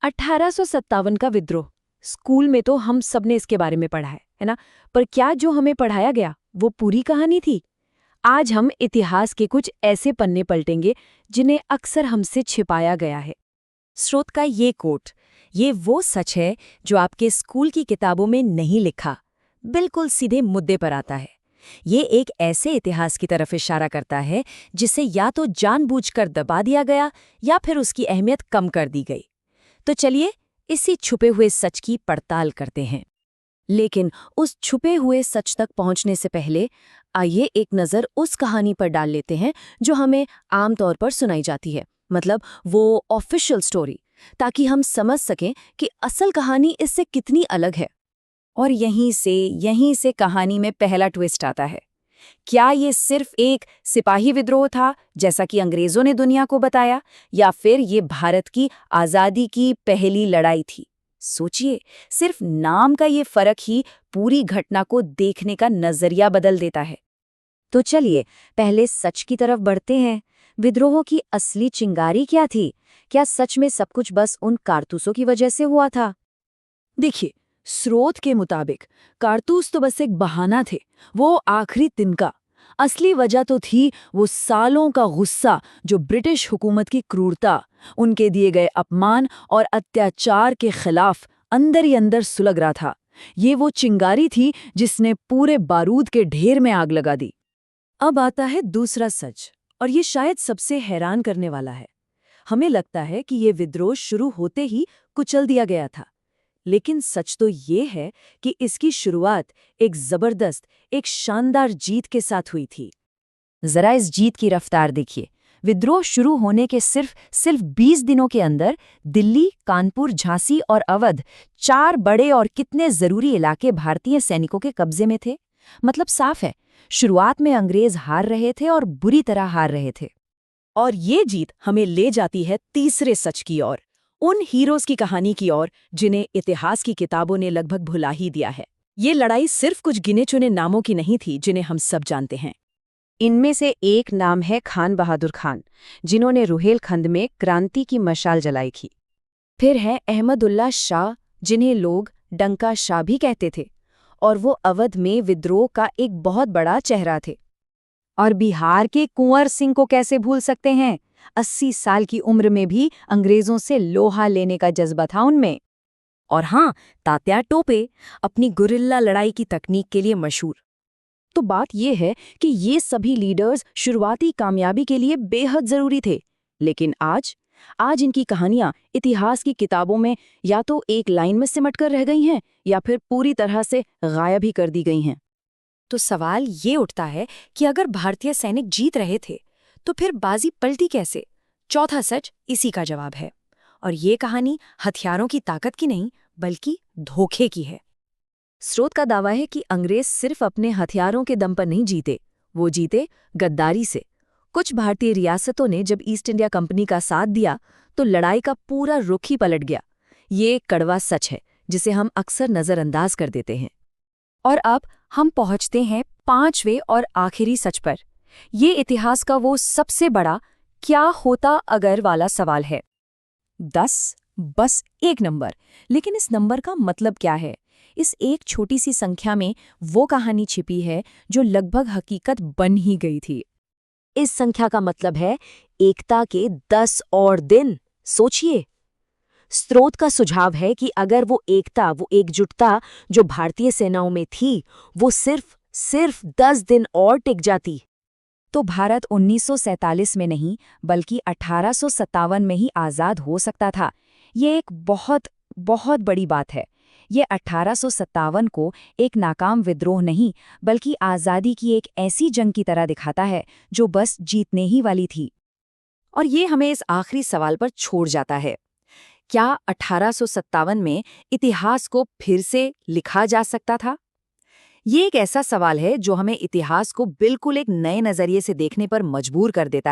1857 का विद्रोह। स्कूल में तो हम सब ने इसके बारे में पढ़ा है ना? पर क्या जो हमें पढ़ाया गया वो पूरी कहानी थी? आज हम इतिहास के कुछ ऐसे पन्ने पलटेंगे जिन्हें अक्सर हमसे छिपाया गया है। स्रोत का ये कोट, ये वो सच है जो आपके स्कूल की किताबों में नहीं लिखा, बिल्कुल सीधे मुद्दे पर आता है। ये एक ऐसे इतिहास की तरफ इशारा करता है जिसे या तो जानबूझकर दबा दिया गया या फिर उसकी अहमियत कम कर दी गई। तो चलिए इसी छुपे हुए सच की पड़ताल करते हैं। लेकिन उस छुपे हुए सच तक पहुंचने से पहले आइए एक नज़र उस कहानी पर डाल लेते हैं जो हमें आमतौर पर सुनाई जाती है, मतलब वो ऑफिशियल स्टोरी, ताकि हम समझ सकें कि असल कहानी इससे कितनी अलग है। और यहीं से कहानी में पहला ट्विस्ट आता है। क्या ये सिर्फ एक सिपाही विद्रोह था, जैसा कि अंग्रेजों ने दुनिया को बताया, या फिर ये भारत की आज़ादी की पहली लड़ाई थी? सोचिए, सिर्फ नाम का ये फर्क ही पूरी घटना को देखने का नजरिया बदल देता है। तो चलिए पहले सच की तरफ बढ़ते हैं। विद्रोह की असली चिंगारी क्या थी? क्या सच में सब कुछ बस उन कारतूसों की वजह से हुआ था? देखिए, स्रोत के मुताबिक कारतूस तो बस एक बहाना थे, वो आखिरी तिनका। असली वजह तो थी वो सालों का गुस्सा जो ब्रिटिश हुकूमत की क्रूरता, उनके दिए गए अपमान और अत्याचार के खिलाफ अंदर ही अंदर सुलग रहा था। ये वो चिंगारी थी जिसने पूरे बारूद के ढेर में आग लगा दी। अब आता है दूसरा सच, और ये शायद सबसे हैरान करने वाला है। हमें लगता है कि ये विद्रोह शुरू होते ही कुचल दिया गया था, लेकिन सच तो ये है कि इसकी शुरुआत एक जबरदस्त, एक शानदार जीत के साथ हुई थी। जरा इस जीत की रफ्तार देखिए। विद्रोह शुरू होने के सिर्फ 20 दिनों के अंदर दिल्ली, कानपुर, झांसी और अवध, 4 बड़े और कितने जरूरी इलाके भारतीय सैनिकों के कब्जे में थे। मतलब साफ है, शुरुआत में अंग्रेज हार रहे थे और बुरी तरह हार रहे थे। और ये जीत हमें ले जाती है तीसरे सच की ओर, उन हीरोज की कहानी की ओर जिन्हें इतिहास की किताबों ने लगभग भुला ही दिया है। ये लड़ाई सिर्फ कुछ गिने चुने नामों की नहीं थी जिन्हें हम सब जानते हैं। इनमें से एक नाम है खान बहादुर खान, जिन्होंने रुहेलखंड में क्रांति की मशाल जलाई थी। फिर है अहमदुल्ला शाह, जिन्हें लोग डंका शाह भी कहते थे, और वो अवध में विद्रोह का एक बहुत बड़ा चेहरा थे। और बिहार के कुंवर सिंह को कैसे भूल सकते हैं? 80 साल की उम्र में भी अंग्रेजों से लोहा लेने का जज्बा था उनमें। और हाँ, तात्या टोपे, अपनी गुरिल्ला लड़ाई की तकनीक के लिए मशहूर। तो बात यह है कि ये सभी लीडर्स शुरुआती कामयाबी के लिए बेहद जरूरी थे, लेकिन आज इनकी कहानियां इतिहास की किताबों में या तो एक लाइन में सिमट कर रह गई हैं या फिर पूरी तरह से गायब ही कर दी गई हैं। तो सवाल ये उठता है कि अगर भारतीय सैनिक जीत रहे थे तो फिर बाजी पलटी कैसे? चौथा सच इसी का जवाब है, और ये कहानी हथियारों की ताकत की नहीं बल्कि धोखे की है। स्रोत का दावा है कि अंग्रेज सिर्फ अपने हथियारों के दम पर नहीं जीते, वो जीते गद्दारी से। कुछ भारतीय रियासतों ने जब ईस्ट इंडिया कंपनी का साथ दिया तो लड़ाई का पूरा रुख ही पलट गया। ये एक कड़वा सच है जिसे हम अक्सर नज़रअंदाज कर देते हैं। और अब हम पहुंचते हैं 5वें और आखिरी सच पर। ये इतिहास का वो सबसे बड़ा क्या होता अगर वाला सवाल है। 10, बस एक नंबर। लेकिन इस नंबर का मतलब क्या है? इस एक छोटी सी संख्या में वो कहानी छिपी है जो लगभग हकीकत बन ही गई थी। इस संख्या का मतलब है एकता के 10 और दिन। सोचिए, स्रोत का सुझाव है कि अगर वो एकता, वो एकजुटता जो भारतीय सेनाओं में थी, वो सिर्फ 10 दिन और टिक जाती, तो भारत 1947 में नहीं बल्कि 1857 में ही आज़ाद हो सकता था। ये एक बहुत बहुत बड़ी बात है। ये 1857 को एक नाकाम विद्रोह नहीं बल्कि आज़ादी की एक ऐसी जंग की तरह दिखाता है जो बस जीतने ही वाली थी। और ये हमें इस आखिरी सवाल पर छोड़ जाता है, क्या 1857 में इतिहास को फिर से लिखा जा सकता था? ये एक ऐसा सवाल है जो हमें इतिहास को बिल्कुल एक नए नज़रिए से देखने पर मजबूर कर देता है।